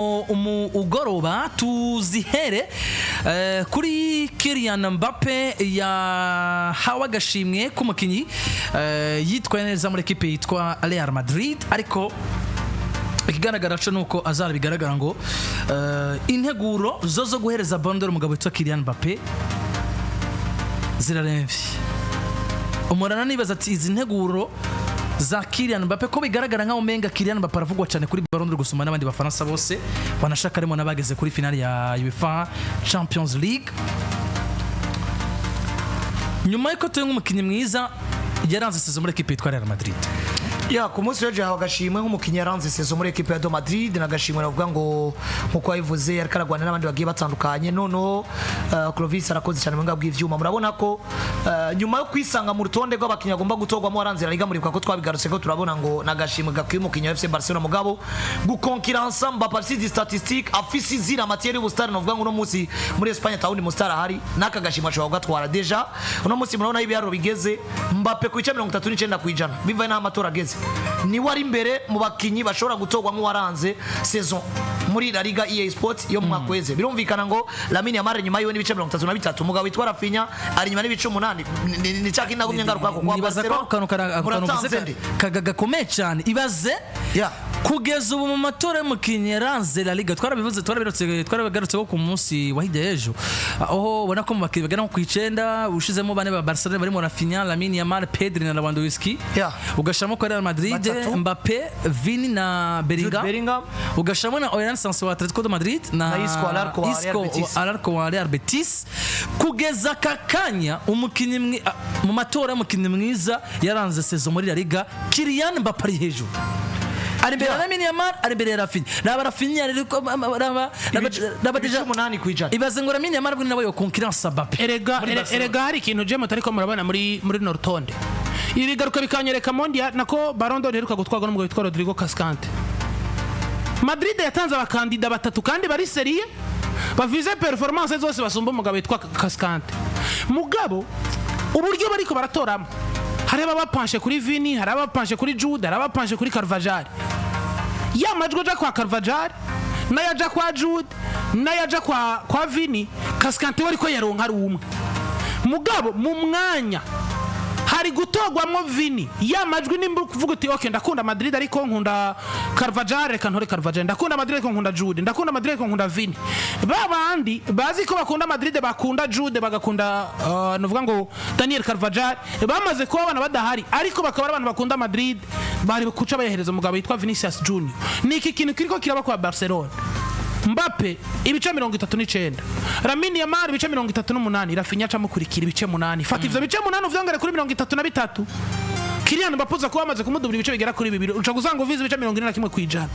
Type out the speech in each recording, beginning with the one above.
ugoroba tuzihere kuri Kylian Mbappe yahawe agashimwe k'umukinyi yitwaye neza muri equipe yitwa Real Madrid, ariko ikigaragara cyo nuko azara bigaragara ngo integuro zo guhereza Ballon d'Or umugabo witwa Kylian Mbappe ziraremvye. Umurana nibaza ati izi nteguro za Kylian Mbappe ko bigaragara nka umenga Kylian Mbappe aravugwa cyane kuri Ballon d'Or gusoma n'abandi bafaransa bose banashaka arimo nabageze kuri finale ya UEFA Champions League. Nyuma y'uko tuye nk'umukinyi mwiza yaranze sezo muri equipe yitwa Real Madrid. Ya ku munsi w'ejo hawe agashimwe nk'umukinyi yaranze sezo muri equipe ya Madrid, nagashimwe navuga ngo nkuko yabivuze yari karagwana n'abandi bagiye batandukanye. Noneho Clovis arakoze cyane mu ngabwe ivyuma. Murabona ko nyuma yo kwisanga mu rutonde rw'abakinyi agomba gutogwamo waranze La Liga muribuka ko twabigarutse ko turabona ngo nagashimwe gakwiye umukinyi wa FC Barcelona mugabo gukonkiransa Mbappe afite statistique afise izina matière y'ubustari navuga ngo no munsi muri Espagne tawundi mustari ahari naka gashimwe ashobora gatwara deja uno munsi murabona ibiyaro bigeze Mbappe ku 39% kwijana bivaye n'amatora ageze ni wari imbere mu bakinyi bashobora gutogwa nk'uwaranze saison muri La Liga EA Sports yo mwaka weze. Birumvikana ngo Lamine Yamal nyuma yiwe n'ibice 33 umugabo witwa Rafinha ari nyuma n'ibice 8 ni cyaki ndagumye ngaruka ko kwa Barcelona kagakomeye cyane ibaze kugeza ubu mu matora y'umukinyi yaranze La Liga twarabivuze twarabigarutse ko ku munsi wa hirya y'ejo aho ubona ko mu bakinyi bagana ku 9 ushizemo bane ba Barcelona barimo Rafinha, Lamine Yamal, Pedri na Lewandowski, ugashamo ko Real Madrid Mbappe, Vini na Bellingham, ugashamo na Oran Sanso wa Atletico de Madrid na Isco Alarco wa Real Betis. Kugeza kakanya umukinyi mu matora y'umukinyi mwiza yaranze sezo muri La Liga Kylian Mbappe ari hejuru. Ari mbere Lamine Yamal, ari mbere Rafinha. Rafinha ariko deja 8 kwijana. Ibaze ngo Lamine Yamal bwo nawe yo concurrence Mbappe. Erega hari ikintu je mutariko murabana muri Nortonde. Ibi bigaruka bikanyereka mondial nako Ballon d'Or heruka gutwarwa n'umugabo witwa Rodrigo Cascante. Madrid yatanze abakandida batatu kandi bari serie bavize performance zose basumba umugabo witwa Cascante. Mugabo uburyo bariko baratoramo hari abapanshe kuri Vini, hari abapanshe kuri Jude, hari abapanshe kuri Carvajal. Ya majwi aja kwa Carvajal na yaja kwa Jude na yaja kwa Vini, Cascante wari ko yaronka ari umwe. Mugabo mu mwanya hari gutogwamo Vini ya majwi nimba kuvuga uti okay ndakunda Madrid ariko nkunda Carvajal reka ntore Carvajal, ndakunda Madrid ariko nkunda Jude, ndakunda Madrid ariko nkunda Vini. Babandi bazi ko bakunda Madrid bakunda Jude bagakunda novuga ngo Daniel Carvajal bamaze ko abana badahari ariko bakaba abantu bakunda Madrid bari kuca bayahereza umugabo witwa Vinicius Junior. Niki kintu kiriko kiraba kwa Barcelona. Mbappe ibice 39, Lamine Yamal ibice 38, Rafinha acamukurikira ibice 8. Fata ivyo bice 8 uvyongere kuri 33. Kylian Mbappe uza kuba amaze kumudubira ibice bigera kuri 2 uca gusanga uvize ibice 41 kwijana.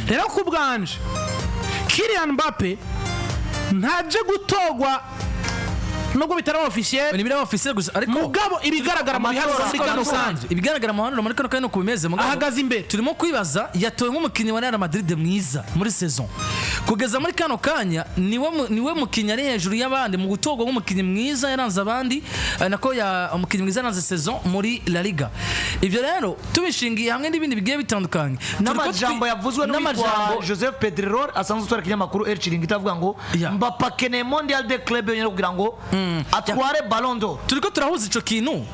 Rero kubwanje Kylian Mbappe ntaje gutogwa nubwo bitara officiel ni bira officiel gusa ariko mugabo ibigaragara mu bihazo Afrika sanze ibigaragara mu hano muri kano no kubimeze mugabo ahagaze imbere turimo kwibaza yatoye nk'umukinyi wa Real Madrid mwiza muri saison kugeza muri kano kanya niwe mukinyi ari hejuru y'abandi mu gutogwa nk'umukinyi mwiza yaranze abandi nako ya umukinyi mwiza yaranze saison muri La Liga. Ivyo rero tubishingiye hamwe n'ibindi bigiye bitandukanye n'amajambo yavuzwe n'amajambo Joseph Pedrerol asanzwe utwara kinyamakuru El Chiringuito avuga ngo Mbappe akeneye Mondial de Club yonyine kugira ngo atware Ballon d'Or. Turiko turahuza ico kintu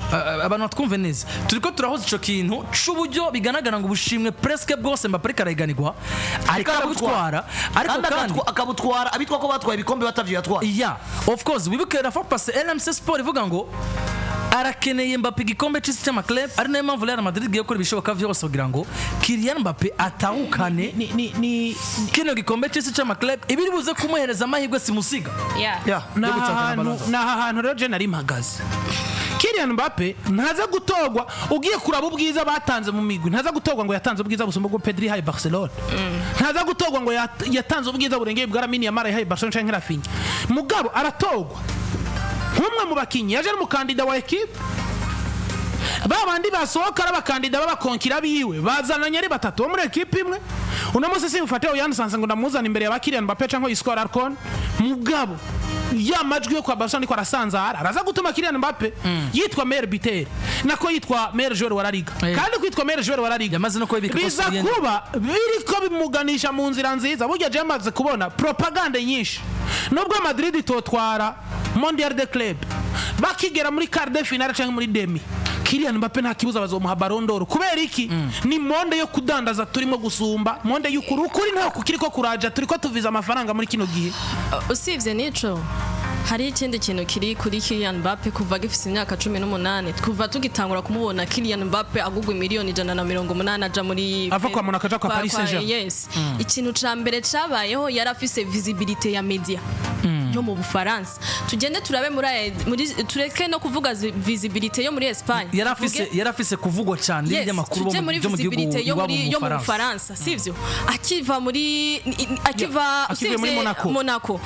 abantu batwumve neza. Turiko turahuza ico kintu c'uburyo biganagara ngo bushimwe presque bwose Mbappe karayiganirwa ariko abutwara ariko kandi akabutwara abitwa ko batwaye ibikombe batavye yatwara. Yeah, of course wibuke la fois passé LMC Sport ivuga ngo arakeneye Mbappe igikombe c'isi cy'ama club ari nayo mpamvu Real Madrid giye gukora ibishoboka vyose kugira ngo Kylian Mbappe atahukane ni kino gikombe c'isi cy'ama club ibiri buze kumuhereza amahirwe simusiga. Na hantu rero je nari mpagaze. Kylian Mbappe ntaza gutogwa ugiye kuraba ubwiza batanze mu migwi, ntaza gutogwa ngo yatanze ubwiza busumba bwo Pedri hay Barcelona, ntaza gutogwa ngo yatanze ubwiza burengeye bwa Lamine Yamal hay Barcelona canke Rafinha. Mugabo aratogwa nk'umwe mu bakinyi yaje mu kandida wa equipe babandi basohoka arabakandida babakonkira biwe bazananye ari batatu bo muri equipe imwe uno munsi simufate uyansanze ngo ndamuzana imbere ya Kylian Mbappe canko iskora Arcon mugabo ya majwi yo kwa Barcelona ko arasanzara araza gutuma Kylian Mbappe yitwa meilleur buteur nako yitwa meilleur joueur wa La Liga kandi kwitwa meilleur joueur wa La Liga yamaze no kwibika biza kuba biriko bimuganisha mu nzira nziza burya je amaze kubona propaganda nyinshi nubwo Madrid itotwara Mondial de Club bakigera muri quart de finale canke muri demi Kylian Mbappe nta kibuza bazomuha Ballon d'Or kubera iki ni monde yo kudandaza turimo gusumba monde y'ukuri ukuri nta kukiriko kuraja turiko tuviza amafaranga muri kino gihe usivye nico hari ikindi kintu kiri kuri Kylian Mbappe kuva gifise imyaka 18 kuva tugitangura kumubona Kylian Mbappe agugwa miliyoni 180 aja muri ava kwa Monaco aja kwa Paris Saint-Germain yes ikintu ca mbere cabayeho yarafise visibility ya media yo mu Bufaransa tugende turabe muri tureke no kuvuga visibility yo muri Espagne yarafise kuvugwa cyane y'amakuru bo mu gihugu yo mu Bufaransa sivyo akiva muri Monaco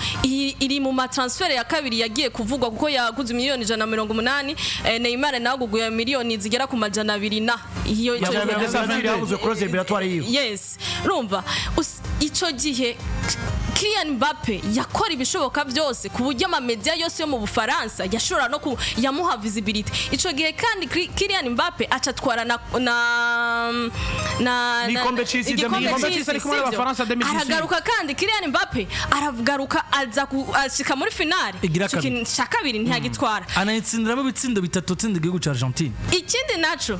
iri mu matransfer ya kabiri yagiye kuvugwa kuko yaguze miliyoni 180 Neymar nawe aguguye miliyoni zigera ku majana 2 na iyo yes rumva ico gihe Kylian Mbappe yakora ibishoboka byose ku buryo amamedia yose yo mu Bufaransa yashobora no yamuha visibility ico gihe kandi Kylian Mbappe acatwara ni kombe cy'isi ari kumwe n'Abafaransa 2018 aragaruka kandi Kylian Mbappe aragaruka ashika muri finale cya kabiri ntiyagitwara anayitsindiramo ibitsindo bitatu tsinda igihugu cya Argentine ikindi naco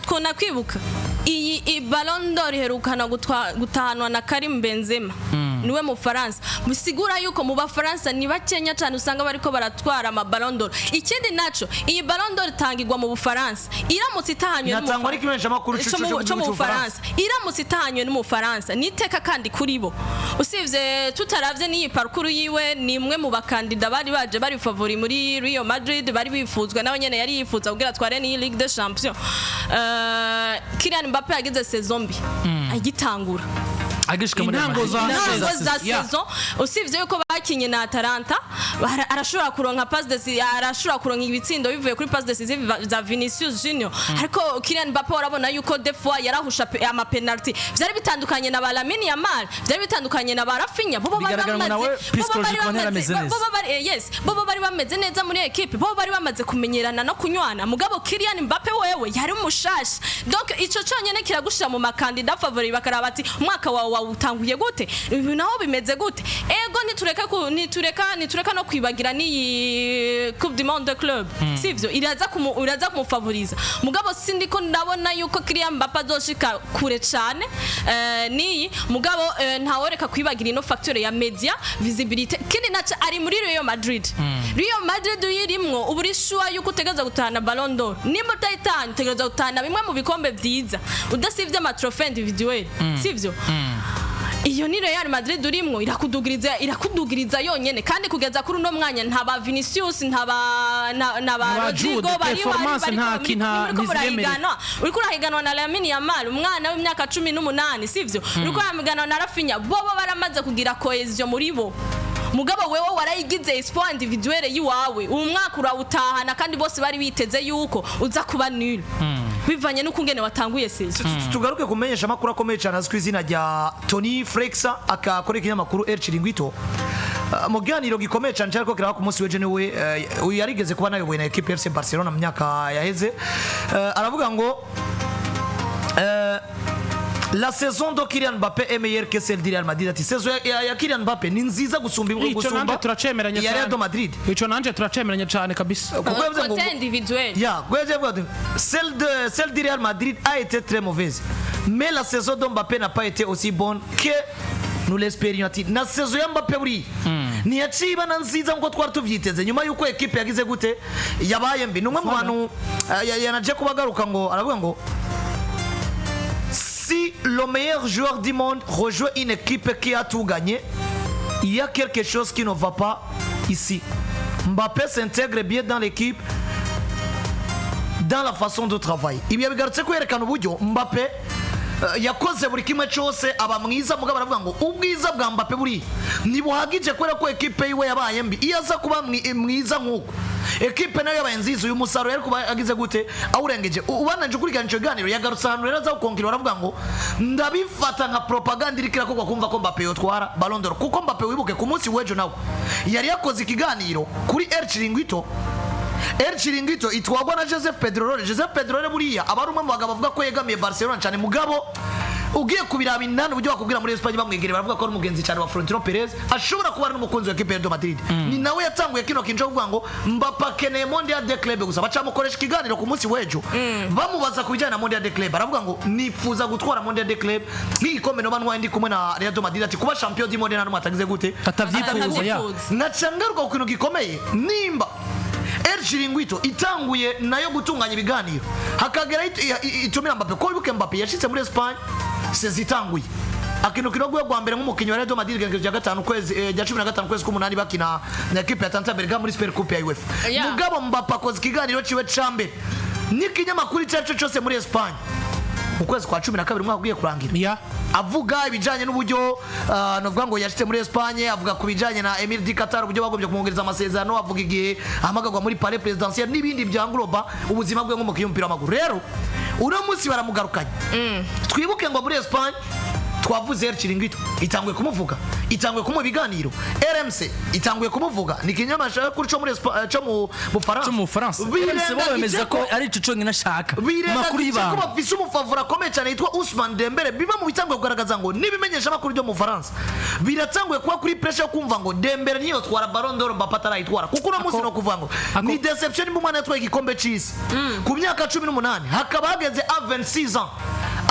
twona kwibuka iyi Ballon d'Or herukana gutahanwa na Karim Benzema niwe mu Faransa musigura yuko mu Bafaransa ni bakenya cyane usanga bariko baratwara ama Ballon d'Or ikindi naco iyi Ballon d'Or tangirwa mu Bufaransa iramutse itahanywe mu Bufaransa iramutse itahanywe mu Bufaransa niteka kandi kuri bo usivye tutaravye ni parcours yiwe ni imwe mu bakandida bari favori muri Real Madrid bari bifuzwa nawe nyene yari yifuza kugira tware ni Ligue des Champions Kylian Mbappe yagize saison mbi agitangura agishika muri za saison usivye yuko bakinye na Atalanta arashobora kuronka pass arashobora kuronka ibitsindo bivuye kuri pass decisive za Vinicius Junior ariko Kylian Mbappe warabona yuko des fois yarahusha ama penalty byari bitandukanye na Lamine Yamal byari bitandukanye na Rafinha bo bari bameze neza muri equipe bo bari bamaze kumenyerana no kunywana mugabo Kylian Mbappe wewe yari umushasha donc ico cyonyene kiragushira mu makandida favori bakaraba ati umwaka wa utanguye gute naho bimeze gute ego nitureka no kwibagira ni Coupe du Monde de Club sivyo iraza kumufavoriza mugabo sindiko ndabona yuko Kylian Mbappe azoshika kure cyane ni mugabo ntaworeka kwibagira ino facteur ya media visibility kindi naca ari muri Real Madrid yirimwo uburishwa yuko utegeza gutana Ballon d'Or nimba utayitanye utegeza gutana bimwe mu bikombe byiza udasivye ama trophée individuel sivyo iyo ni Real Madrid urimwo irakudugiriza yonyene kandi kugeza kuri uno mwanya ntaba Vinicius ntaba Rodrigo bari uriko urahiganwa na Lamine Yamal umwana w'imyaka 18 sivyo uriko urahiganwa na Rafinha bobo baramaze kugira cohesion muri bo mugabo wewe warayigize espoir individuelle yiwawe uwo mwaka urawutahana kandi bose bari biteze yuko uza kuba nul bivanye nuko ngene watanguye sezi tugaruke kumenyesha makuru akomeye cyane azwi izina rya Tony Flexa akakora ikinyamakuru El Chiringuito mu ganiro gikomeye cyane cyariko kiraho ku munsi w'ejo niwe yarigeze kuba nayoboye na equipe FC Barcelona mu myaka yaheze aravuga ngo la saison de Kylian Mbappe est meilleure que celle du Real Madrid. Ati saison ya Kylian Mbappe ni nziza gusumba turacemeranya ya Real Madrid. Ico nanje turacemeranya cyane kabisa. Côté individuel. Ya, celle du Real Madrid a été très mauvaise. Mais la saison de Mbappe n'a pas été aussi bonne que nous l'espérions. Na saison ya Mbappe buri ni yaciba na nziza nko twari tuvyiteze nyuma yuko equipe yagize gute yabaye mbi numwe mu bantu yanaje kubagaruka ngo aravuga ngo si le meilleur joueur du monde rejoint une équipe qui a tout gagné, il y a quelque chose qui ne va pas ici. Mbappé s'intègre bien dans l'équipe, dans la façon de travailler. Il y a bigarutse kwerekana uburyo Mbappé yakoze buri kimwe cyose aba mwiza mugabo aravuga ngo ubwiza bwa Mbappe buri nibuhagije kubera ko ekipe yiwe yabaye mbi iyo aza kuba mwiza nk'uko ekipe nayo yabaye nziza uyu musaruro yari kuba agize gute awurengeje ubananje ukurikirana icyo kiganiro yagarutse ahantu rero aza gukonkira baravuga ngo ndabifata nka propaganda iri kira koko kumva ko Mbappe yotwara Ballon d'Or kuko Mbappe wibuke ku munsi w'ejo nawe yari yakoze ikiganiro kuri El Chiringuito itwagwa na Joseph Pedrerol buriya aba ari umwe mu bagabo bavuga ko yegamiye Barcelona cyane mugabo ugiye kubiraba indani uburyo bakubwira muri Espagne bamwegereye baravuga ko ari umugenzi cyane wa Florentino Perez ashobora kuba ari n'umukunzi wa equipe ya Madrid ni nawe yatanguye kino kinjo kuvuga ngo Mbappe akeneye Mondial de Club gusa bacamukoresha ikiganiro ku munsi w'ejo bamubaza ku bijyanye na Mondial de Club aravuga ngo nifuza gutwara Mondial de Club nk'igikombe no banwa ndi kumwe na Real Madrid ati kuba champion du monde ntanumwe atagize gute atavyifuza ya nacangaruka ku kintu gikomeye nimba El Chiringuito itanguye nayo gutunganya ibiganiro hakagera itumira Mbappe ko wibuke Mbappe yashitse muri Espagne sezitanguye akino kirogwe gwa mbere nk'umukinyi wa Real Madrid gengeje 5 kwezi 15 kwezi k'umunani bakina na equipe ya Tanta Bergamo muri Super Coupe ya UEFA mugabo Mbappe akoze ikiganiro ciwe cambe n'ikinyamakuru cyacu cyose muri Espagne mu kwezi kwa 12 mwaka ugiye kurangira avuga ibijanye n'uburyo novuga ngo yashitse muri Espagne avuga ku bijanye na Emir di Qatar uburyo bagombye kumwongereza amasezerano avuga igihe ahamagagwa muri palais présidentiel n'ibindi bya ngloba ubuzima bwe nk'umukinyi w'umupira w'amaguru rero uno munsi baramugarukanye twibuke ngo muri Espagne twavuze El Chiringuito itanguye kumuvuga itanguye kumuha ibiganiro RMC itanguye kumuvuga ni kinyamasha kuri cyo mu Faransa RMC bo bemeza ko ari cyo cyonyine ashaka makuru y'ibanga ko bafise umufavura akomeye cyane yitwa Ousmane Dembele biba mu bitanguye kugaragaza ngo nibimenyesha makuru byo mu Faransa biratanguye kuba kuri pressure kumva ngo Dembele niyo twara Ballon d'Or Mbappe atarayitwara kuko no munsi no kuvuga ngo ni deception mu mwana yatwaye igikombe cy'isi ku myaka 18 hakaba hageze 26 ans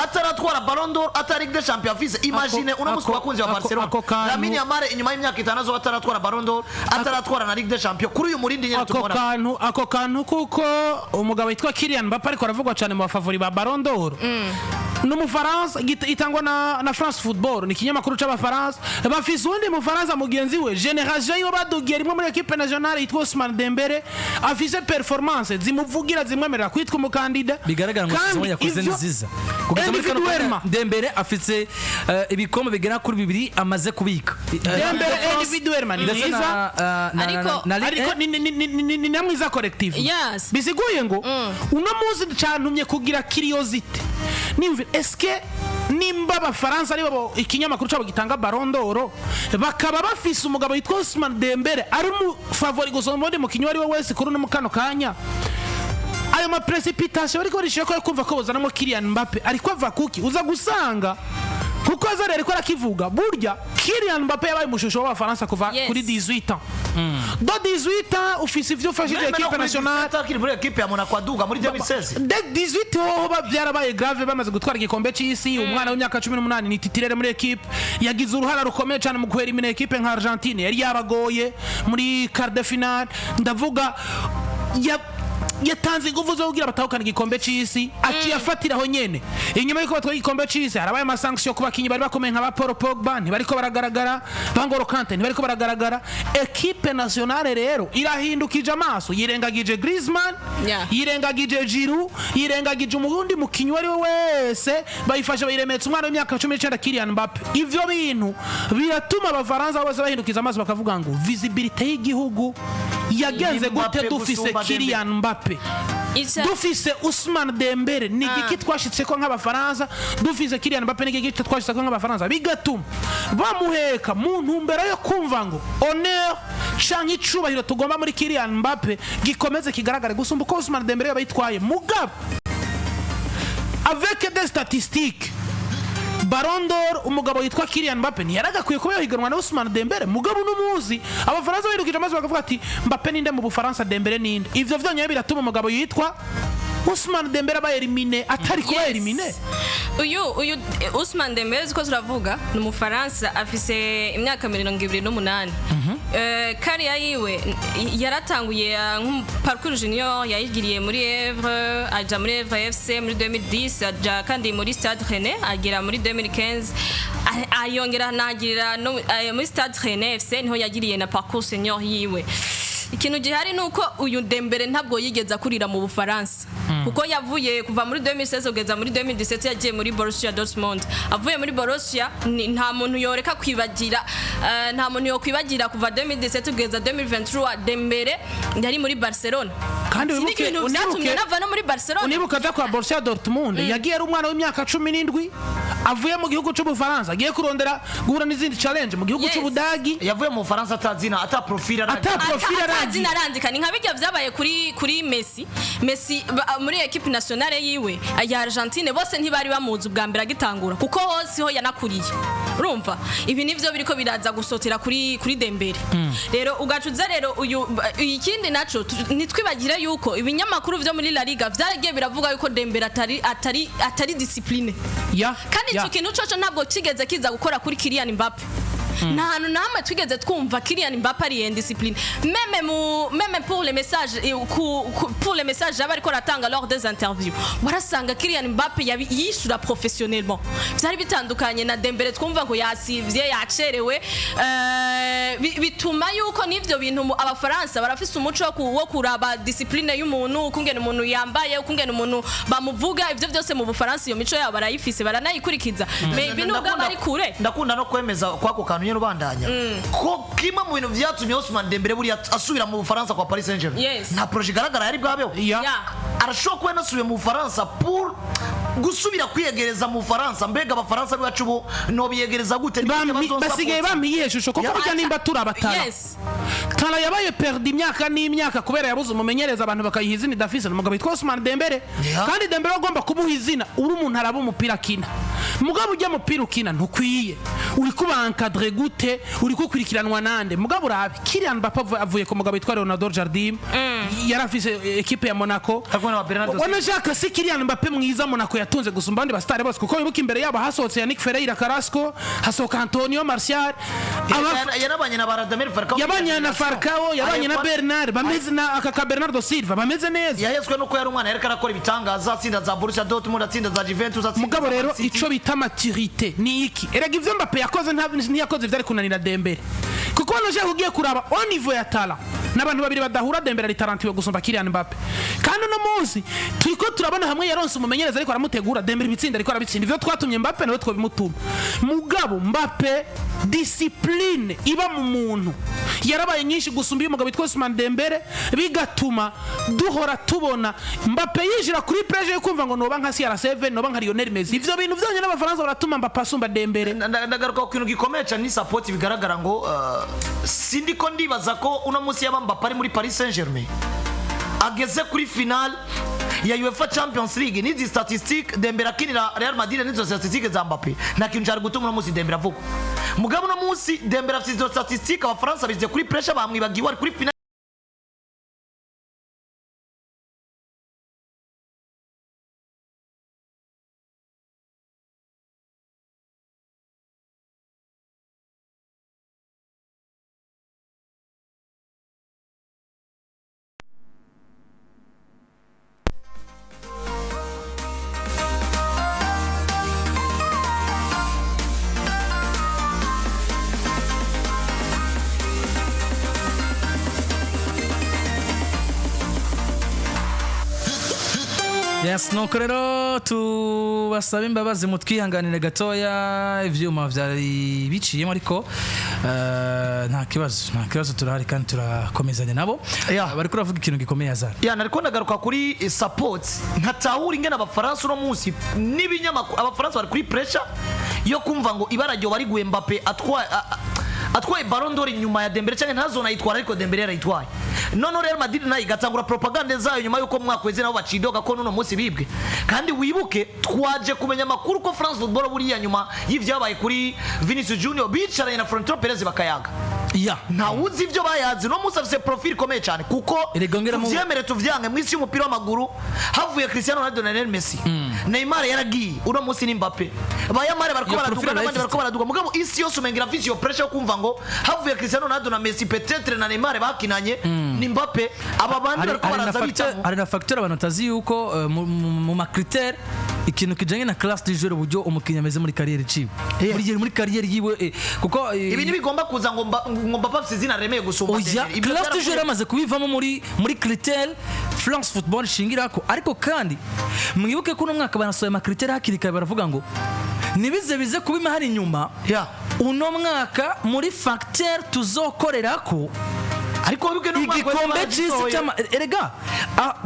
ataratwara Ballon d'Or atari Ligue des Champions afise imagine uno musi wakunzi wa Barcelona Lamine Yamal inyuma y'imyaka 5 zo ataratwara Ballon d'Or ataratwara na Ligue des Champions kuri uyu murindi nyene tumubona ako kantu kuko umugabo witwa Kylian Mbappe ariko aravugwa cyane mu bafavori ba Ballon d'Or n'umufaransa itangwa na France Football ni kinyamakuru c'abafaransa bafise undi mufaransa mugenzi we Generation yo badugiye rimwe muri equipe nationale yitwa Ousmane Dembele afise performance zimuvugira zimwemerera kwitwa umukandida bigaragara ngo saison yakoze nziza kugeza muri kano Dembele afise ibikombe bigera kuri 2 amaze kubika Dembele individuellement ni nziza ariko ni namwiza collective bisiguye ngo uno muzi cantumye kugira curiosity nimve eske nimba abafaransa aribo ikinyamakuru cyabo gitanga Ballon d'Or bakaba bafise umugabo yitwa Ousmane Dembele ari mu favori gusomba mu kinyo ari we wese kuri no mukano kanya ayo ma precipitation ariko rishye ko kumva ko bozana mo Kylian Mbappe ariko ava kuki uza gusanga kuko azare ariko arakivuga burya Kylian Mbappe yabaye mushusho w'abafaransa kuva kuri 18 ans do 18 ans ufise ivyo fashije equipe nationale atakiri muri equipe ya Monaco aduga muri 2016 de 18 ho bavyarabaye grave bamaze gutwara igikombe cy'isi umwana w'imyaka 18 ni titulaire muri equipe yagize uruhara rukomeye cyane mu guhera imine equipe nka Argentine yari yabagoye muri quart de finale ndavuga yatanze ingufu zo kugira batahukana igikombe cy'isi aciyafatiraho nyene inyuma y'uko batwaye igikombe cy'isi harabaye amasanction ku bakinyi bari bakomeye nka Paul Pogba ntibariko baragaragara Bangolo Kante ntibariko baragaragara equipe nationale rero irahindukije amaso yirengagije Griezmann yirengagije Giroud yirengagije umurundi mukinyi wari wese bayifasha bayiremetse umwana w'imyaka 19 Kylian Mbappe ivyo bintu biratuma abafaransa bose bahindukiza amaso bakavuga ngo visibility y'igihugu yagenze gute dufise Kylian Mbappe dufise Ousmane Dembele ni giki twashitse ko nk'abafaransa dufise Kylian Mbappe ni giki twashitse ko nk'abafaransa bigatuma bamuheka mu ntumbero yo kumva ngo honneur canke icubahiro tugomba muri Kylian Mbappe gikomeze kigaragare gusumba uko Ousmane Dembele yabayitwaye mugabo avec des statistiques Ballon d'Or umugabo yitwa Kylian Mbappe ntiyaragakwiye kuba yohiganwa na Ousmane Dembele mugabo n'umuzi abafaransa birukije amazi bakavuga ati Mbappe ninde mu Bufaransa Dembele ninde ivyo vyonyine biratuma umugabo yitwa Ousmane Dembele aba elimine atari kuba elimine uyu Ousmane Dembele ziko turavuga ni umufaransa afise imyaka 28 kariya yiwe yaratanguye parcours junior yayigiriye muri Evre aja muri Evre FC muri 2010 aja kandi muri Stade Rennais agera muri 2015 ayongera nagira muri Stade Rennais FC niho yagiriye na parcours senior yiwe ikintu gihari nuko uyu Dembele ntabwo yigeza kurira mu Bufaransa kuko yavuye kuva muri 2016 kugeza muri 2017 yagiye muri Borussia Dortmund avuye muri Borussia nta muntu yoreka kwibagira nta muntu yo kwibagira kuva 2017 kugeza 2023 Dembele yari muri Barcelona kandi wibuke nava no muri Barcelona unibuka da kwa Borussia Dortmund yagiye ari umwana w'imyaka 17 avuye mu gihugu cy'Ubufaransa agiye kurondera guhura n'izindi challenge mu gihugu cy'Ubudagi yavuye mu Bufaransa atazina profil arandika ni nkabijya byabaye kuri Messi muri equipe nationale yiwe ya Argentine bose ntibari bamuzi ubwa mbere agitangura kuko hose ho yanakuriye urumva ibi nivyo biriko biraza gusotera kuri Dembele rero ugacuza rero uyu ikindi naco nitwibagire yuko ibinyamakuru vyo muri La Liga vyaragiye biravuga yuko Dembele atari discipline kandi icyo kintu coco ntabwo kigeze kiza gukora kuri Kylian Mbappe nta hantu namwe twigeze twumva Kylian Mbappe ari indiscipline même pour les messages y'abari ko ratanga lors des interviews warasanga Kylian Mbappe yishura professionnellement byari bitandukanye na Dembele twumva ngo yasivye yacerewe bituma yuko nivyo bintu abafaransa barafise umuco wo kuraba discipline y'umuntu ukungena umuntu yambaye ukungena umuntu bamuvuga ivyo byose mu Bufaransa iyo mico yabo barayifise baranayikurikiza maybe nubwo bari kure ndakunda no kwemeza kwako kantu nyene ubandanya ko kima mu bintu vyatumye Ousmane Dembele buri asubira mu Bufaransa kwa Paris Saint-Germain nta projet garagara yari bwabeho arashobora kuba nasubiye mu Bufaransa pour gusubira kwiyegereza mu Bufaransa mbega abafaransa biwacu bo no biyegereza gute basigaye bamiyeshusho kuko burya nimba turabatara tara yabaye perdi imyaka n'imyaka kubera yabuze umumenyereza abantu bakayiha izina idafise umugabo witwa Ousmane Dembele kandi Dembele agomba kumuha izina uri umuntu araba umupira kina mugabo ujya mupira ukina ntukwiye uri kuba encadré gute uri kukurikiranwa nande mugabo urabe Kylian Mbappe avuye ku mugabo witwa Leonardo Jardim yarafise equipe ya Monaco wanashaka si Kylian Mbappe mwiza Monaco yatunze gusumba abandi bastare bose kuko wibuka imbere yabo hasohotse Yannick Ferreira Carrasco hasohoka Antonio Martial yarabanye na Radamel Falcao yabanye na Falcao yabanye na Bernard bameze na aka Bernardo Silva bameze neza yahezwe nuko yari umwana yareka arakora ibitangaza atsinda za Borussia Dortmund atsinda za Juventus atsinda mugabo rero ico bita maturité ni iki erega ivyo Mbappe yakoze ntiyakoze vyari kunanira Dembele kuko noje ugiye kuraba au niveau ya tala n'abantu babiri badahura Dembele ari tarantiwe gusumba Kylian Mbappe kandi no munsi turiko turabona hamwe yaronse umumenyereza ariko aramutegura Dembele bitsinda ariko arabitsinda ivyo twatumye Mbappe nawe twabimutuma mugabo Mbappe discipline iba mu muntu yarabaye nyinshi gusumba uyu mugabo witwa Ousmane Dembele bigatuma duhora tubona Mbappe yijira kuri pressure yo kumva ngo noba nka CR7 noba nka Lionel Messi ivyo bintu vyanye n'abafaransa baratuma Mbappe asumba Dembele ndagaruka ku kintu gikomeye cyane ni support bigaragara ngo sindiko ndibaza ko uno munsi yaba Mbappe ari muri Paris Saint-Germain ageze kuri final ya UEFA Champions League nizi statistique Dembele akinira Real Madrid nizo statistique za Mbappe na kintu cyari gutuma uno munsi Dembele avuga mugabo uno munsi Dembele afite izo statistique abafaransa bize kuri pressure bamwibagiwe ari kuri final Yes, nuko rero tubasaba imbabazi mutwihanganire gatoya ivyuma vyari biciyemo ariko nta kibazo turahari kandi turakomezanya nabo bari kuravuga ikintu gikomeye azara nariko ndagaruka kuri support ntatahura ingene abafaransa uno munsi n'ibinyamakuru abafaransa bari kuri pressure yo kumva ngo ibara ryo bari guhe Mbappe atwaye Ballon d'Or nyuma ya Dembele cyangwa ntazona yitwara ariko Dembele yarayitwaye none Real Madrid nayo igatangura propaganda zayo nyuma yuko mwakweze nabo bacidoga ko nuno munsi bibwe kandi wibuke twaje kumenya amakuru ko France Football buriya nyuma y'ivyabaye kuri Vinicius Junior bicaranye na Florentino Perez bakayaga nta uzi ivyo bayazi no munsi afise profil komeye cyane kuko tuvyemere tuvyange mwisi y'umupira w'amaguru havuye Cristiano Ronaldo na Lionel Messi Neymar yaragiye uno munsi ni Mbappe bayamare bariko baraduga n'abandi bariko baraduga mugabo isi yose umengira afise yo pressure yo kumva ngo havuye Cristiano Ronaldo na Messi peut-être na Neymar bakinanye ni Mbappe aba bandi bariko baraza bitamo ari na facteur abantu tazi yuko mu ma critère ikintu kijanye na classe du joueur uburyo umukinnyi ameze muri carrière ciwe muri carrière yiwe kuko ibi nibigomba kuza ngo Mbappe afite izina remeye gusumba Dembele classe du joueur amaze kubivamo muri critère France Football shingirako ariko kandi mwibuke ko no mwaka banasoye ama critère hakiri kare baravuga ngo nibize kubima hari inyuma uno mwaka muri facteur tuzokorerako ariko wibuke no mwaka igikombe cy'isi cyama erega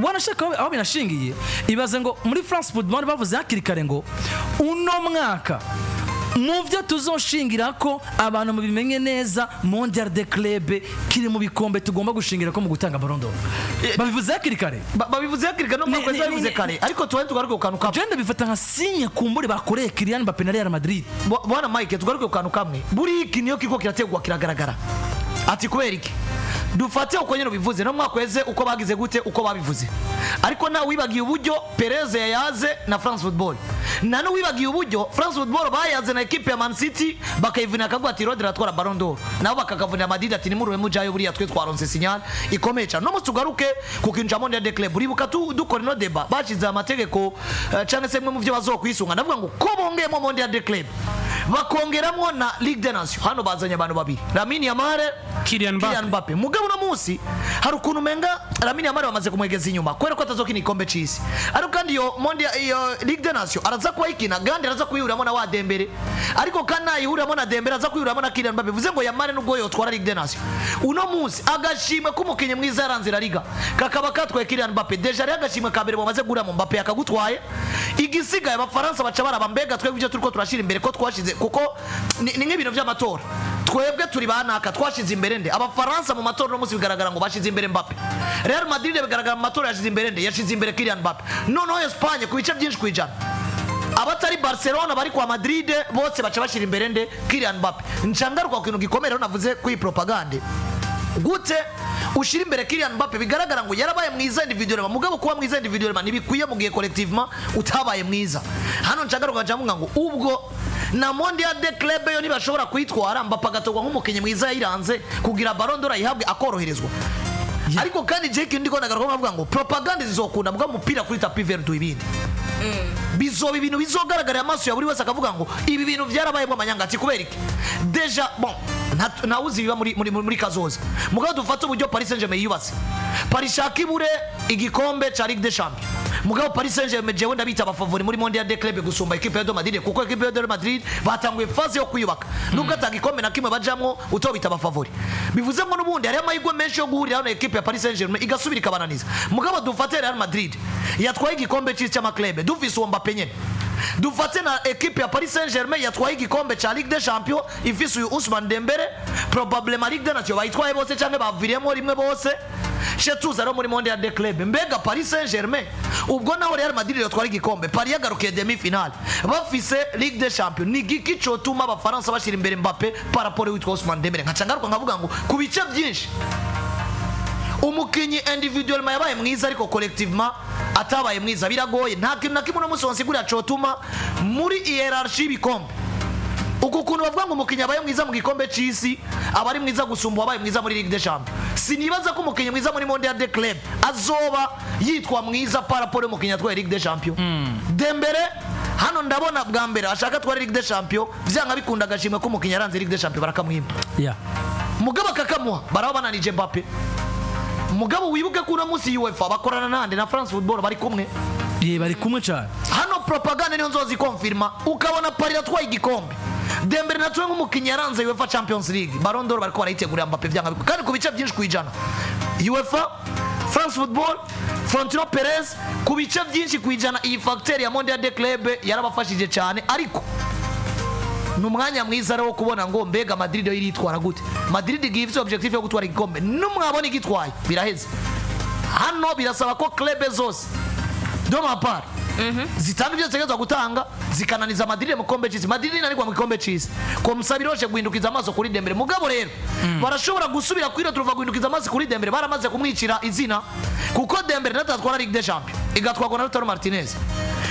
wanashaka aho binashingiye ibaze ngo muri France Football bavuze hakiri kare ngo uno mwaka muvyo tuzoshingira ko abantu mubimenye neza Mondial de Club kiri mu bikombe tugomba gushingira ko mu gutanga Ballon d'Or babivuze hakiri kare no mwaka babivuze kare ariko tugaruke ku kantu kamwe genda bifata nka sinya kumbure bakoreye Kylian Mbappe na Real Madrid bwana Mike tugaruke ku kantu kamwe buri ikinyo kiko kirategwa kiragaragara ati kubera iki dufate uko nyene bivuze no mwakweze uko bagize gute uko babivuze ariko na wibagiye uburyo Perez yayaze na France Football nano wibagiye uburyo France Football bayaze na equipe ya Man City bakayivuna akagwa ati Rodri atwara Ballon d'Or nabo bakakavuna Madrid ati nimuruwe mujayo buri yatwe twaronse signal ikomeye cyane no mutugaruke kukinja Mondial de Club uribuka dukora no deba bashize amategeko cyane se mwe mu byo bazokwisunga ndavuga ngo ko bongeyemo Mondial de Club bakongeramo na Ligue des Nations hano bazanye abantu babiri Lamine Yamal Kylian Mbappe mugabo no munsi hari ukuntu menga Lamine Yamal bamaze kumwegeza inyuma kwera ko atazokina ikombe cy'isi ariko kandi yo Mondial iyo Ligue des Nations araza kwayikina gandi araza kuyuramo na wa Dembele ariko kana yuramo na Dembele araza kuyuramo na Kylian Mbappe bivuze ngo Yamal nubwo yotwara Ligue des Nations uno munsi agashimwe kumukinye mwiza yaranze La Liga kakaba katwaye Kylian Mbappe deja ari agashimwe ka mbere bamaze guramo Mbappe akagutwaye igisigaye abafaransa baca barabambega twebwe ibyo turiko turashira imbere ko twashize kuko ni nk'ibintu by'amatora twebwe turi banaka twashize imbere nde abafaransa mu matora no munsi bigaragara ngo bashize imbere Mbappe Real Madrid bigaragara mu matora yashize imbere nde yashize imbere Kylian Mbappe noneho Espagne ku bice byinshi kwijana abatari Barcelona bari kwa Madrid bose baca bashira imbere nde Kylian Mbappe nchangaruka ku kintu gikomera navuze ku propaganda gute ushira imbere Kylian Mbappe bigaragara ngo yarabaye mwiza individuellement mugabo kuba mwiza individuellement nibikwiye mugiye collectivement utabaye mwiza hano nchangaruka jamunga ngo ubwo na Mondial de Club yo nibashobora kwitwara Mbappe agatogwa nk'umukinyi mwiza yayiranze kugira Ballon d'Or yihabwe akoroherezwa ariko kandi Jake ndiko nagaruka bavuga ngo propaganda zizokunda mbwa mupira kuri tapi vert ibindi bizoba ibintu bizogaragara amaso ya buri wese akavuga ngo ibi bintu byarabaye mu manyangati kubera iki deja bon nauzi biba muri kazoza mugabo dufata uburyo Paris Saint-Germain yubatse Paris shakibure igikombe cha Ligue des Champions mugabo Paris Saint-Germain jewe ndabita abafavori muri Mondial de Club gusumba equipe ya Madrid kuko equipe ya Madrid batanguye phase yo kuyubaka nubwo atagikombe na kimwe bajamwo utobita abafavori bivuze ngo nubundi hari amahirwe menshi yo guhurira na equipe ya Paris Saint-Germain igasubira ikabananiza mugabo dufate Real Madrid yatwaye igikombe cy'ama club dufise Mbappe nyene dufate na equipe ya Paris Saint-Germain yatwaye igikombe cha Ligue des Champions ifise Ousmane Dembele probablement Ligue des Nations bayitwaye bose cyangwa baviriyemo rimwe bose shetuza ro muri Mondial de Club mbega Paris Saint-Germain ubwo naho Real Madrid yatwara igikombe Paris yagarukiye demi finale bafise Ligue des Champions ni giki cyotuma abafaransa bashira imbere Mbappe par rapport witwa Ousmane Dembele nkacangaruka nkavuga ngo kubice byinshi umukinyi individuellement yabaye mwiza ariko collectivement atabaye mwiza biragoye nta kintu na kimwe no musonsigura cyotuma muri hierarchy bikombe uko kuntu bavuga ngo umukinyi abaye mwiza mu gikombe cy'isi abari mwiza gusumba abaye mwiza muri Ligue des Champions sinibaza ko umukinyi mwiza muri Mondial de Club azoba yitwa mwiza par rapport y'umukinyi atwaye Ligue des Champions Dembele hano ndabona bwa mbere ashaka twari Ligue des Champions byanga bikunda agashimwe ko umukinyi yaranze Ligue des Champions barakamwimba mugabo kakamuha baraho bananije Mbappe mugabo wibuke ko unamusi UEFA bakorana nande na France Football bari kumwe bari kumwe cyane hano propaganda niyo nzozi confirma ukabona Paris atwaye igikombe Dembele natwe nk'umukinyi yaranze UEFA Champions League Ballon d'Or bariko barayitegurira Mbappe byanga kandi ku bice byinshi kwijana UEFA France Football Florentino Perez ku bice byinshi kwijana iyi facteur ya Mondial de Club yarabafashije cyane ariko numwanya mwiza rero kubona ngo mbega Madrid yo iritwara gute Madrid gives objective yo gutwara igikombe numwabona igitwaye biraheze hano birasaba ko club zose do mapar zitanga ibyo zitegerezwa gutanga zikananiza Madrid mu kombe cy'isi Madrid inanirwa mu kombe cy'isi ko musabiroje guhindukiza amaso kuri Dembele mugabo rero barashobora gusubira kwira turuva guhindukiza amaso kuri Dembele baramaze kumwicira izina kuko Dembele natatwara Ligue des Champions igatwagwa na Lautaro Martinez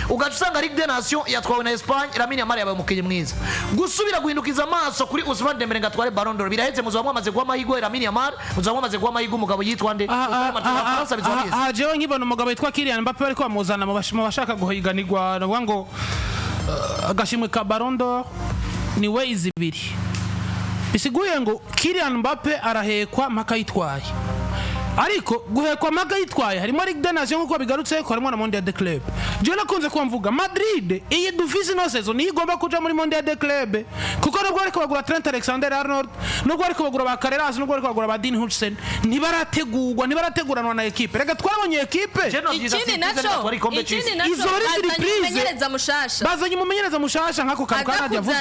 ugaca usanga Ligue des Nations yatwawe na Espagne Lamine Yamal yabaye umukinnyi mwiza gusubira guhindukiza amaso kuri Ousmane Dembele ngatware Ballon d'Or biraheze muzaba mwamaze guha amahirwe Lamine Yamal muzaba mwamaze guha amahirwe umugabo yitwa nde jewe nkibona umugabo yitwa Kylian Mbappe ariko bamuzana mu bashaka guhiganirwa ngo agashimwe ka Ballon d'Or ni we izibiri bisiguye ngo Kylian Mbappe arahekwa mpaka yitwaye ariko guhekwa mpaka yitwaye harimo Ligue des Nations nkuko bigarutse ko harimo na Mondial de Club je nakunze kumvuga Madrid iyi dufise no saison igomba kuja muri Mondial de Club kuko nubwo ariko bagura Trent Alexander-Arnold nubwo ariko bagura ba Carreras nubwo ariko bagura ba Dean Hudson ntibarateguranwa na equipe rega twarabonye equipe ikindi naco izori surprise mushasha bazanye umumenyereza mushasha nkako Karukana yavuze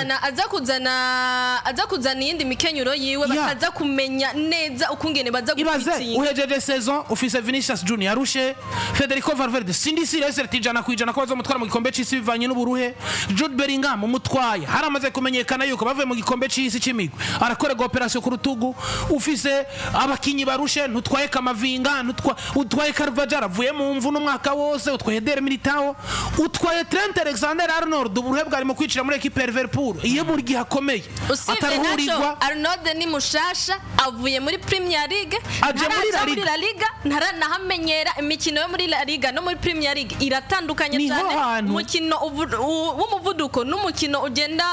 aza kuzana iyindi mikenyuro yiwe bakaza kumenya neza ukungene baza gufitira de saison office Vinicius Junior arushe Federico Valverde sindi sirese tijana kwijana ko bazomutwara mu gikombe cy'isi bivanye n'uburuhe Jude Bellingham umutwaye haramaze kumenyekana yuko bavuye mu gikombe cy'isi cy'imigwi arakorega operation ku rutugu ufise abakinyi barushe ntutwaye Kamavinga utwaye Carvajal avuye mu mvu n'umwaka wose utwaye Der Militao utwaye Trent Alexander-Arnold uburuhe bwari mu kwicira muri equipe ya Liverpool iyo muri gihakomeye ataruhurirwa Arnold ni mushasha avuye muri Premier League muri La Liga ntarahamenyera imikino yo muri La Liga no muri Premier League iratandukanye cyane umukino w'umuvuduko n'umukino ugenda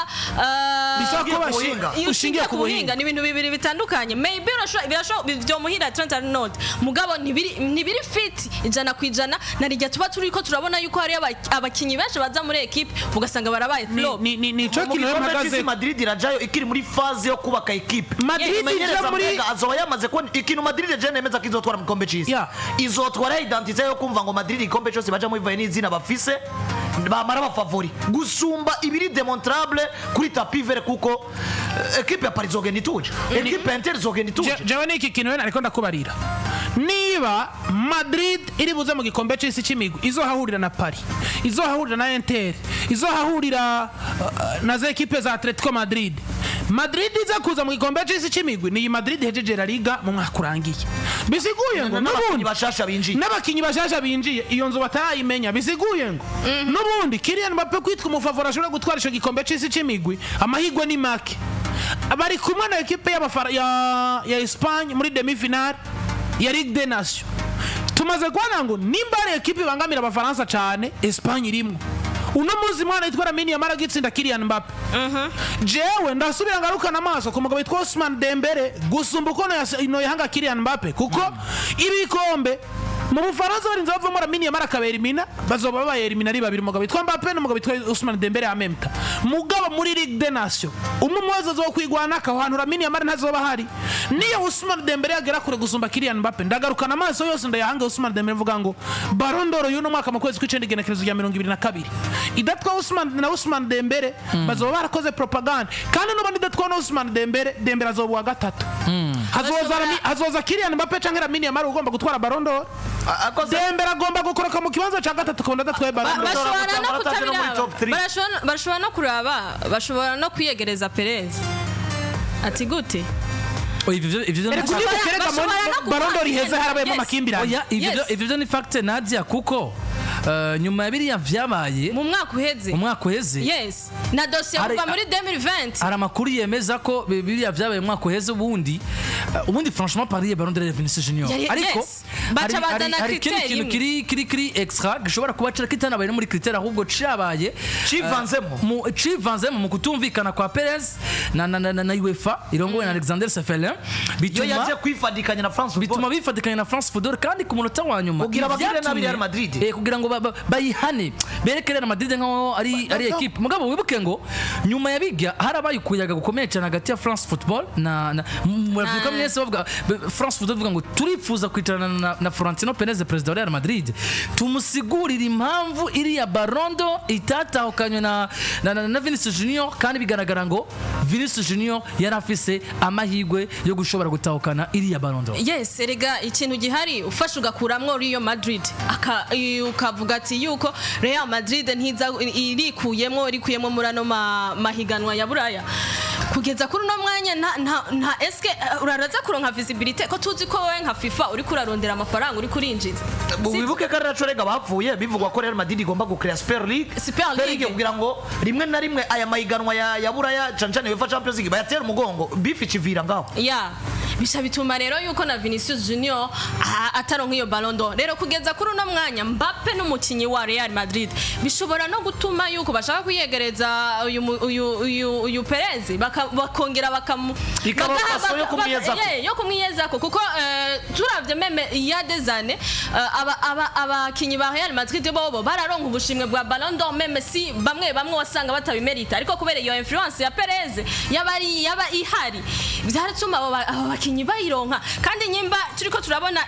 ushingiye ku buhinga ni ibintu bibiri bitandukanye maybe birasho muhira Trent Arnold mugabo ntibiri fit ijana kwijana narijya tuba turiko turabona yuko hari abakinyi benshi baza muri equipe ugasanga barabaye flop ni cyo kino yamagaze Madrid irajayo ikiri muri phase yo kubaka equipe Madrid ija muri azoba yamaze ko ikintu Madrid je nemeza kizotwara mu gikombe cy'isi izotwara identité yo kumva ngo Madrid igikombe cyose baja mu bivaye n'izina bafise bamara bafavori gusumba ibiri demonstrable kuri tapis vert kuko equipe ya Paris zogenda ituje equipe Inter zogenda ituje jewe niki kintu ariko ndakubarira niba Madrid iri buze mu gikombe cy'isi cy'imigwi izohahurira na Paris izohahurira na Inter izohahurira na za equipe za Atletico Madrid iza kuza mu gikombe cy'isi cy'imigwi ni Madrid hejeje La Liga mu mwaka urangiye bisiguye ngo n'abakinyi bashasha binjiye iyo nzo batayimenya bisiguye ngo n'ubundi Kylian Mbappe kwitwa umufavora ashobora gutwara ico gikombe cy'isi cy'imigwi amahirwe ni make bari kumwe na equipe ya Espagne muri demi finale ya Ligue des Nations tumaze kubona ngo nimba ari equipe bangamira abafaransa cyane Espagne irimo uno muzi mwana yitwa Lamine Yamal gitsinda Kylian Mbappe jewe ndasubira ngarukana amaso ku mugabo yitwa Ousmane Dembele gusumba uko no yahanga Kylian Mbappe kuko ibikombe mu Bufaransa barinze bavamo Lamine Yamal akaberimina bazoba bayerimina ari babiri mugabo yitwa Mbappe n'umugabo yitwa Ousmane Dembele amemta mugabo muri Ligue des Nations umumwazo zo kwigwana akahantu Lamine Yamal ntazoba hari niyo Ousmane Dembele yagera kure gusumba Kylian Mbappe ndagarukana amaso yose ndayahanga Ousmane Dembele mvuga ngo Ballon d'Or y'uno mwaka mu kwezi kw'icenda igenekerezo rya 2022 idatwa Ousmane Dembele bazoba barakoze propaganda kandi no bandi datwa Ousmane Dembele azoba wa gatatu hazoza Kylian Mbappe canke Lamine Yamal ugomba gutwara Ballon d'Or Dembele agomba gukoroka mu kibanza cya gatatu kubona datwaye Ballon d'Or bashobora no kuraba bashobora no kwiyegereza Perez ati gute ivyo Ballon d'Or iheze harabayemo amakimbirane ivyo ni fact Nadia kuko nyuma ya biriya vyabaye mu mwaka uheze yes na dossier kuva muri 2020 hari amakuru yemeza ko biriya vyabaye mu mwaka uheze ubundi franchement Paris Ballon d'Or Vinicius Junior ariko hari ikintu kiri extra gishobora kuba kitanabaye muri critère ahubwo cabaye civanzemo mu kutumvikana kwa Perez na UEFA irongowe na Alexander Sefelin yaje kwifadikanya na France Football bituma bifadikanya na France Football kandi ku munota wa nyuma kugira bagire na Real Madrid kugira ngo bayihane berekere Real Madrid nkaho ari equipe mugabo wibuke ngo nyuma ya biga harabaye kuyaga gukomeye cyane hagati ya France Football na muravuga mwese bavuga France Football bavuga ngo turifuza kwicarana na Florentino Perez president wa Real Madrid tumusigurira impamvu iri ya Ballon d'Or itatahukanywe na Vinicius Junior kandi bigaragara ngo Vinicius Junior yari afise amahirwe yo gushobora gutahukana iri ya Ballon d'Or yes erega ikintu gihari ufasha ugakuramwo Real Madrid ukavuga ati yuko Real Madrid ntiza irikuyemo muri ano mahiganwa ya Buraya kugeza kuri uno mwanya nta eske uraraza kuronka visibility ko tuzi ko wewe nka FIFA uri kurarondera amafaranga uri kurinjiza wibuke ko rero corega bapfuye bivugwa ko Real Madrid igomba gukrea Super League kugira ngo rimwe na rimwe aya mahiganwa ya buraya cancane UEFA Champions League bayatera umugongo bifitchivira ngaho bisha bituma rero yuko na Vinicius Junior ataronka iyo Ballon d'Or rero kugeza kuri uno mwanya Mbappe n'umukinyi wa Real Madrid bishobora no gutuma yuko bashaka kuyegereza uyu Perez bakongera yo kumwiyeza ko kuko turavye meme ya dezane abakinyi ba Real Madrid bobo bararonka ubushimwe bwa Ballon d'Or meme si bamwe wasanga batabimerita ariko kubera iyo influence ya Perez yaba ihari byaratuma abakinyi bayironka kandi nyimba turiko turabona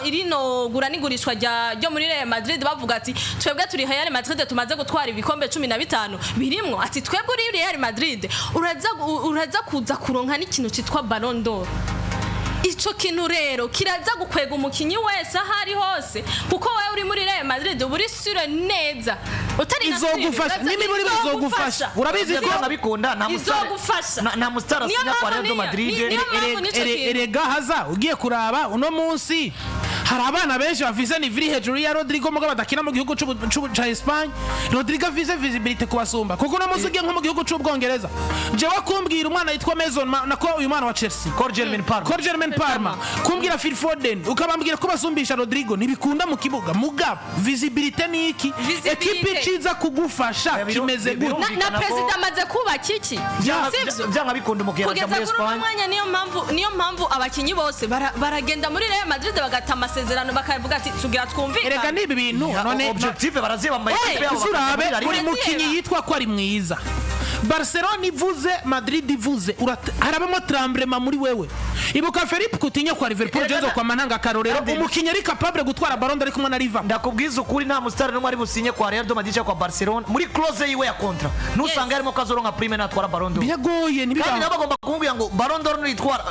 irino gura nigurishwa ryo muri Real Madrid bavuga ati twebwe turi Real Madrid tumaze gutwara ibikombe 15 birimwo ati twebwe uri Real Madrid uraza kuza kuronka n'ikintu citwa Ballon d'Or ico kintu rero kiraza gukwega umukinyi wese ahari hose kuko wewe uri muri Real Madrid uri sure neza utari izogufasha nimi muri bazogufasha urabizi ko nabikunda nta mustara sinya kwa Real Madrid erega haza ugiye kuraba uno munsi hari abana benshi bafise ni viri hejuru ya Rodrigo mugabo badakina mu gihugu ca Espagne Rodrigo afise visibility kubasumba kuko no munsi ugiye nko mu gihugu c'Ubwongereza jewe kumbwira umwana yitwa Mason nako uyu mwana wa Chelsea German Parma kumbwira Phil Foden ukabambwira ko basumbisha Rodrigo ntibikunda mu kibuga mugabo visibility ni iki equipe ciza kugufasha kimeze gute na president amaze kuba kiki byanga bikunda mu kiyaga muri Espagne niyo mpamvu abakinyi bose baragenda muri Real Madrid bagata amasezerano bakavuga ati tugira twumvikane erega nibi bintu none objective baraziba mu equipe yabo urabe buri mukinyi yitwa ko ari mwiza Barcelona ivuze Madrid ivuze harabamo tremblement muri wewe ibuka Philippe Coutinho kwa Liverpool jenzo kwa mananga karorero umukinyi ari capable gutwara Ballon d'Or kumwe na Liverpool ndakubwiza ukuri nta mustari no ari businye kwa Real Madrid kwa Barcelona muri close yiwe ya kontra nusanga harimo kazoronka prime natwara Ballon d'Or biragoye ni kandi nabagomba kumubwira ngo Ballon d'Or nitwara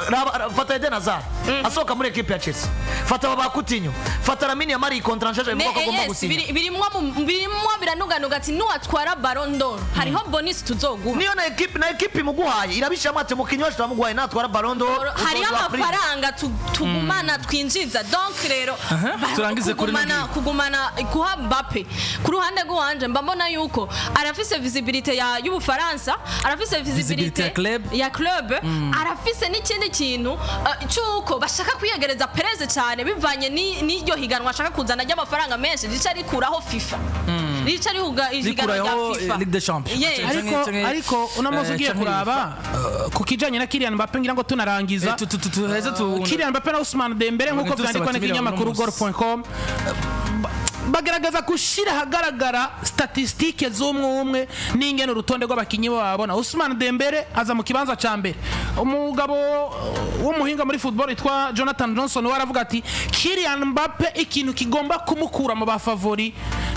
fata Eden Hazard asoka muri equipe ya Chelsea fata baba Coutinho fata Lamine Yamal kontra nshaje ngo agomba gusinya birimwo biranuganuga ati nuwatwara Ballon d'Or hariho bonus tuzoguma niyo na equipe muguhaye irabishamwe ati mukinyi wacu bamuguhaye natwara Ballon d'Or hari amafaranga tugumana twinjiza donc rero turangize kugumana guha Mbappe ku ruhande rwanje mbona yuko arafise visibility y'Ubufaransa arafise visibility ya club arafise n'ikindi kintu cyuko bashaka kuyegereza Perez cyane bivanye n'iryo higanwa ashaka kuzana ry'amafaranga menshi rica rikuraho FIFA rica rihuga ihiganwa rya FIFA Ligue des Champions ariko unamuzi ugiye kuraba ku kijanye na Kylian Mbappe ngira ngo tunarangiza Kylian Mbappe na Ousmane Dembele nkuko byandikwa n'ikinyamakuru goal.com bagaragaza gushira hagaragara statistike z'umwe n'ingene urutonde rw'abakinyi babona Ousmane Dembele aza mu kibanza ca mbere umugabo w'umuhinga muri football yitwa Jonathan Johnson waravuga ati Kylian Mbappe ikintu kigomba kumukura mu bafavori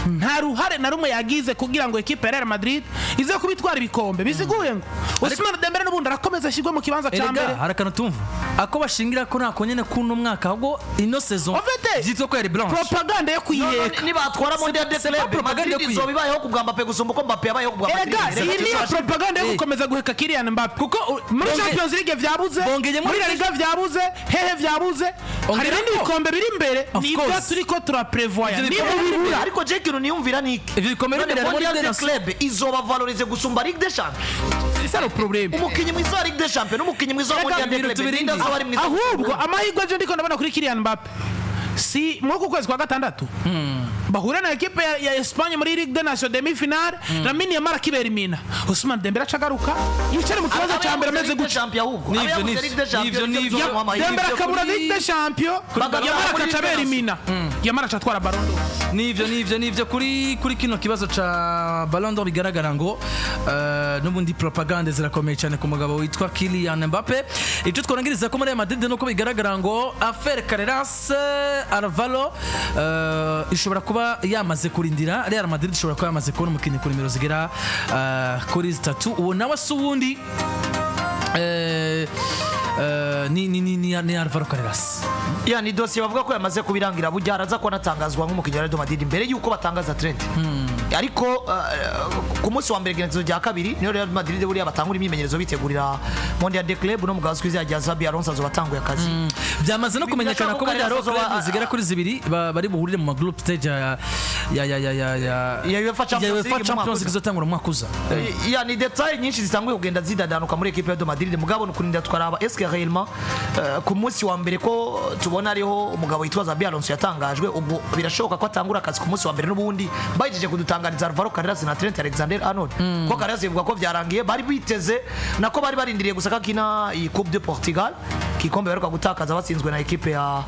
nta ruhare na rumwe yagize kugira ngo equipe ya Real Madrid ize kubitwara ibikombe biziguye ngo Ousmane Dembele n'ubundi arakomeza ashigwe mu kibanza ca mbere harakana tumva ako bashingira ko nako nyene kuno mwaka ahubwo ino saison zitwa ko yari blanche propaganda yo kuyiheka nibatwara Mondial de Club Madrid izobibayeho kugwa Mbappe gusumba uko Mbappe yabayeho kugwa Madrid iyi ni propaganda yo gukomeza guheka Kylian Mbappe kuko muri Champions League vyabuze muri La Liga vyabuze hehe vyabuze hari ibindi bikombe biri imbere nibyo turiko turaprevoya ni mubibura ariko je kintu niyumvira niki ibikombe biri muri Mondial de Club izoba valoriser gusumba Ligue des Champions c'est ça le problème umukinyi mwiza wa Ligue des Champions n'umukinyi mwiza wa Mondial de Club ahubwo amahirwe je ndiko ndabona kuri Kylian Mbappe si mwoko kwezi kwa gatandatu bahura na equipe ya Espagne muri Ligue des Nations demi-finale Lamine Yamal kibera imina Ousmane Dembele acagaruka yicare mu kibazo cya mbere ameze gutya Dembele akabura Ligue des Champions Yamal akacabera imina Yamal acatwara Ballon d'Or nivyo kuri kino kibazo ca Ballon d'Or bigaragara ngo n'ubundi propaganda zirakomeye cyane ku mugabo witwa Kylian Mbappe icyo twarangiriza ko muri Real Madrid nuko bigaragara ngo affaire Carreras Arvalo ishobora kuba yamaze kurindira Real Madrid ishobora kuba yamaze kubona umukinnyi ku nimero zigera kuri 3 uwo nawe se ubundi ni Alvaro Carreras. Ni dosiye bavuga ko yamaze kubirangira burya araza ko anatangazwa nk'umukinnyi wa Real Madrid mbere yuko batangaza Trent. Ariko ku munsi wa mbere genezo rya kabiri niyo Real Madrid buriya batangura imyimenyerezo bitegurira Mondial de Club no mugazwi izajya Xabi Alonso azobatanguye akazi. Byamaze no kumenyekana ko bari zigera kuri zibiri bari buhurire mu group stage ya UEFA Champions League izotangura mu mwaka uza. Ni detail nyinshi zitanguye kugenda zidadanuka muri equipe ya Real Madrid mugabo no kurinda twaraba est-ce que réellement ku munsi wa mbere ko tubona ariho umugabo yitwa Xabi Alonso yatangajwe ubwo birashoboka ko atangura akazi ku munsi wa mbere n'ubundi bayije kudutangariza Alvaro Carreras na Trent Alexander-Arnold ko Carreras bivuga ko byarangiye bari biteze nako bari barindiriye gusaka kina iyi Coupe de Portugal kikombe baruka gutakaza batsinzwe na equipe ya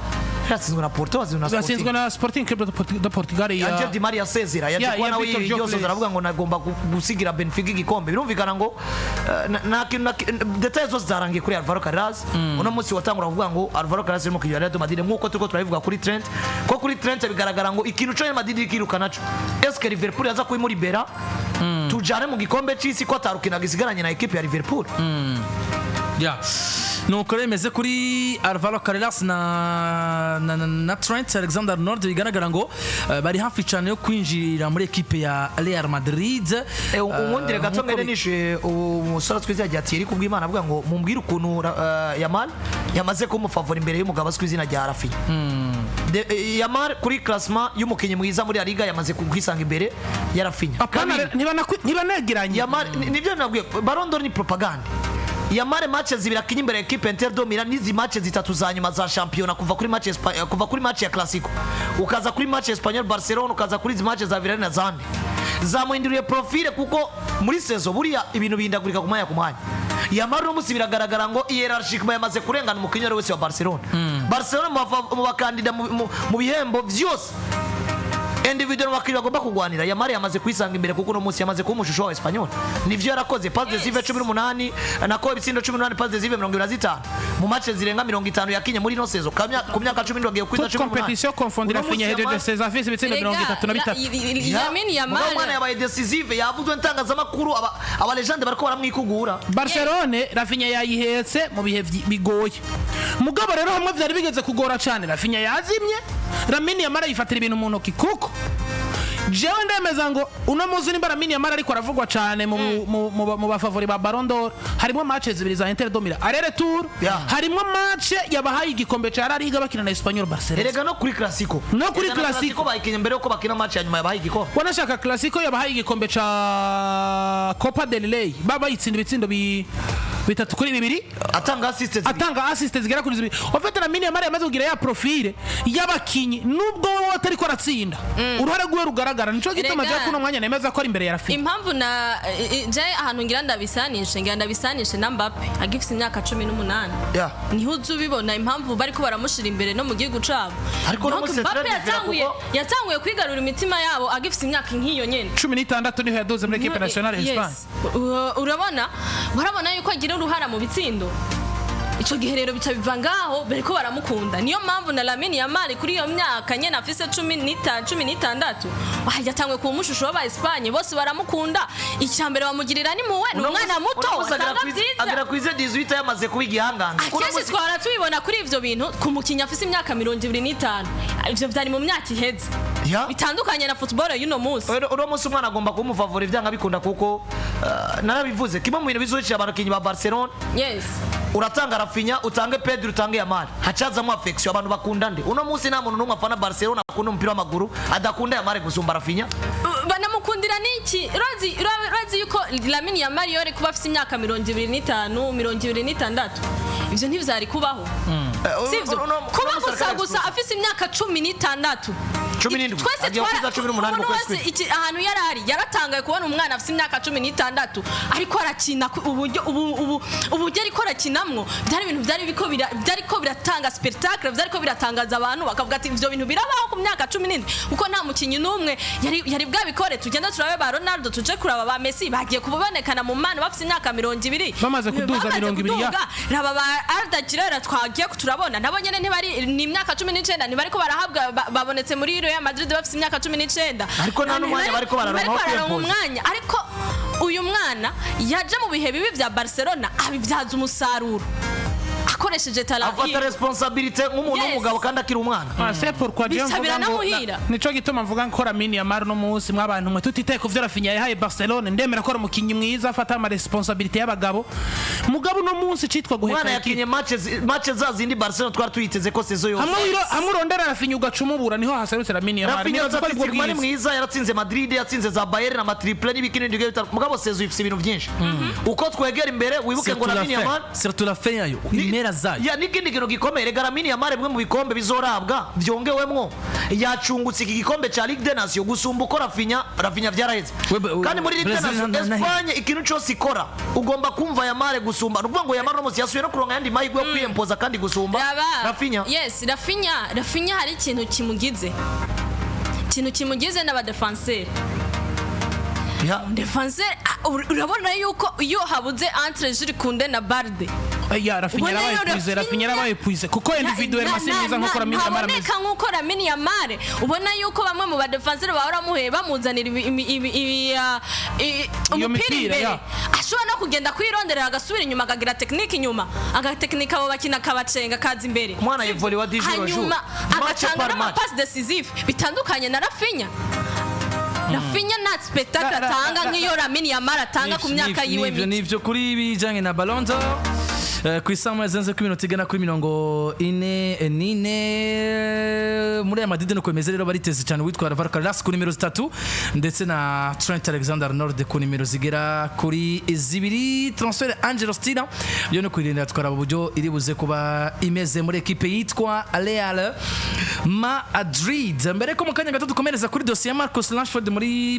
yatsinzwe na Porto batsinzwe na Sporting Club de Portugal ya Angel Di Maria Sezira yatwa nawe yose zaravuga ngo nagomba gusigira Benfica igikombe birumvikana ngo details zose zarangiye kuri Alvaro Carreras uno munsi watangura kuvuga ngo Alvaro Carreras mu kujya Real Madrid nkuko turiko turabivuga kuri Trent ko kuri Trent bigaragara ngo ikintu cyo Real Madrid kiruka naco est-ce que Liverpool yaza kuyimuri bera tujane mu gikombe cy'isi ko atarukina gisigaranye na equipe ya Liverpool nuko remeze kuri Alvaro Carreras na Trent Alexander-Arnold bigaragara ngo bari hafi cyane yo kwinjira muri equipe ya Real Madrid. Umundire gato ngene nishe umusore twiza rya Kiriko bw'Imana avuga ngo mumbwire ukuntu Yamal yamaze kumufavora imbere y'umugabo twizina rya Rafinha. Yamal kuri classement y'umukinnyi mwiza muri La Liga yamaze kugwisanga imbere ya Rafinha. Ntibanegeranye. Yamal nivyo nabwiye Ballon d'Or ni propaganda. Yamare matches zibira kinyi imbere equipe Inter do Milan nizi matches zitatu za nyuma za championa kuva kuri match ya Clasico ukaza kuri match ya Espanyol Barcelona ukaza kuri matches za Villarreal na Zande zamuhinduriye profile kuko muri sezo buriya ibintu bindagurika kumanya kumanya. Yamare no musibira garagara ngo hierarchique yamaze kurengana umukinnyi wese wa Barcelona. Barcelona mu bakandida mu bihembo vyose individual wakiri bagomba kugwanira Yamare yamaze kwisanga imbere kuko no munsi yamaze kuba umushusho wa Espanyol nivyo yarakoze pass decisive 18 nako ibitsindo 18 pass decisive 25 mu match zirenga 50 yakinye muri no sezo ku myaka 10 agiye kwiza 18 competition confondira Rafinha hede de ses affaires ibitsindo 33 Lamine Yamal umwana yabaye decisive yavuzwe ntangazamakuru aba legende bariko baramwikugura Barcelona Rafinha yayihetse mu bihe bigoye mugabo rero hamwe vyari bigeze kugora cyane Rafinha yazimye Lamine Yamal yifatira ibintu mu ntoki kuko jewe ndemeza ngo uno muzi nimba Lamine Yamal ariko aravugwa cyane mu bafavori ba Ballon d'Or harimo matches zibiri za Inter do Milan arere tour harimo match yabahaye igikombe cya La Liga bakina na Espanyol Barcelona erega no kuri Clasico bayikinye mbere uko bakina match ya nyuma yabahaye igikombe wanashaka Clasico yabahaye igikombe cya Copa del Rey baba yitsinda ibitsindo bitatu kuri bibiri atanga assist zigera kuri zibiri ofete Lamine Yamal yamaze kugira ya profile y'abakinyi nubwo watari ko ratsinda uruhare rwe rugaragara nico gituma je kuno mwanya nemeza ko ari imbere ya Rafinha impamvu na je ahantu ngira ndabisanishe na Mbappe agifise imyaka 18 niho uzubibona impamvu bari ko baramushira imbere no mu gihugu cabo ariko no Mbappe yatanguye kwigarura imitima yabo agifise imyaka nk'iyo nyene 16 niho yadoze muri equipe nationale Espagne urabona yuko agira uruhara mu bitsindo ico gihe rero bica biva ngaho bereko baramukunda niyo mpamvu na Lamine Yamal kuri iyo myaka nyene afise 16 yatangwe ku mushusho wa Espagne bose baramukunda icyambere bamugirira ni muwe n'umwana muto agera kwize 18 yamaze kubigihanganga akese twara tubibona kuri ivyo bintu ku mukinnyi afise imyaka 25 ivyo byari mu myaka iheze bitandukanye na football y'uno munsi uno munsi umwana agomba kumufavora ivyanga bikunda kuko narabivuze kimwe mu bintu bizohishira abakinyi ba Barcelona uratanga Rafinha utange Pedro utange Yamal hacazamo affection abantu bakunda nde uno munsi nta muntu numwe afana Barcelona akunda umupira w'amaguru adakunda Yamal gusumba Rafinha banamukundira niki razi yuko Lamine Yamal yore kuba afite imyaka 25 26 ivyo ntivyari kubaho sivyo kuba gusa afite imyaka 16 twese twakiza 18 mu kwezi iki ahantu yarari yaratangaye kubona umwana afite imyaka 16 ariko arakina uburyo ariko arakinamwo byari ibintu byariko biratanga spectacle byariko biratangaza abantu bakavuga ati ivyo bintu birabaho ku myaka 17 kuko nta mukinyi numwe yari bwabikore tugenda turabe ba Ronaldo tuje kuraba ba Messi bagiye kubonekana mu mana bafite imyaka 20 bamaze kuduza 20 ya raba ba Arda Girera twagiye kuturabona nabo nyene ntibari ni imyaka 19 ntibariko barahabwa babonetse muri Real Madrid bafite imyaka 19 ariko nta numwanya bariko bararonka umwanya ariko uyu mwana yaje mu bihe bibi vya Barcelona abivyaza umusaruro akoresheje talent afata responsabilité nk'umuntu w'umugabo kandi akiri umwana c'est pourquoi je Bisabira mvuga ngo namuhira. nico gituma mvuga ko Lamine Yamal no munsi mwabantu mwe tutiteye ku vyo Rafinha yahaye Barcelona ndemera ko ari umukinyi mwiza afata ama responsabilité y'abagabo mugabo no munsi citwa umwana guheka yakinye match za zindi Barcelona twari tuyiteze ko sezo yose amurondera Rafinha ugacumubura niho haserutse Lamine Yamal Rafinha ari mwiza yaratsinze Madrid yatsinze za Bayern na triple n'ibikini ndige bitaro mugabo sezo ifise ibintu byinshi uko twegera imbere wibuke ngo Lamine Yamal surtout la fin yayo impera zayo ya nikindi kintu gikomeye rega Lamine Yamal bimwe mu bikombe bizorabwa byongewemwo yacungutse iki gikombe ca Ligue des Nations gusumba uko Rafinha vyaraheze kandi muri Ligue des Nations Espagne ikintu cyose ikora ugomba kumva Yamal gusumba nukuvuga ngo Yamal no musi yasuye no kuronka yandi mahirwe yo kwiyempoza kandi gusumba Rafinha yes Rafinha hari ikintu kimugize n'abadefenseur defenseur urabona yuko iyo habuze entre Jules Koundé na Balde ya Rafinha yarabaye puise kuko individuel masiza nko Lamine Yamal ameze nkuko Lamine Yamal ubona yuko bamwe mu badefenseur bahora muhe bamuzanira umupira ashobora no kugenda kwironderera agasubira inyuma akagira technique inyuma agateknika abo bakina kabacenga kaza imbere umwana yivoli wa dijoro jour agatanga ama pass decisive bitandukanye na Rafinha na spectacle atanga nk'iyo Lamine Yamal atanga ku myaka yiwe nivyo kuri bijanye na Ballon d'Or ku isaha zenze ku minota igana kuri 44 muri ya Madrid no kwemeza rero bariteze cyane witwa Alvaro Carlos ku nimero 3 ndetse na Trent Alexander-Arnold ku nimero zigera kuri 2 transfer Angelo Stila yo no kwirinda twaraba uburyo iri buze kuba imeze muri equipe yitwa Real Madrid mbere ko mu kanya gato dukomereza kuri dossier ya Marcus Rashford muri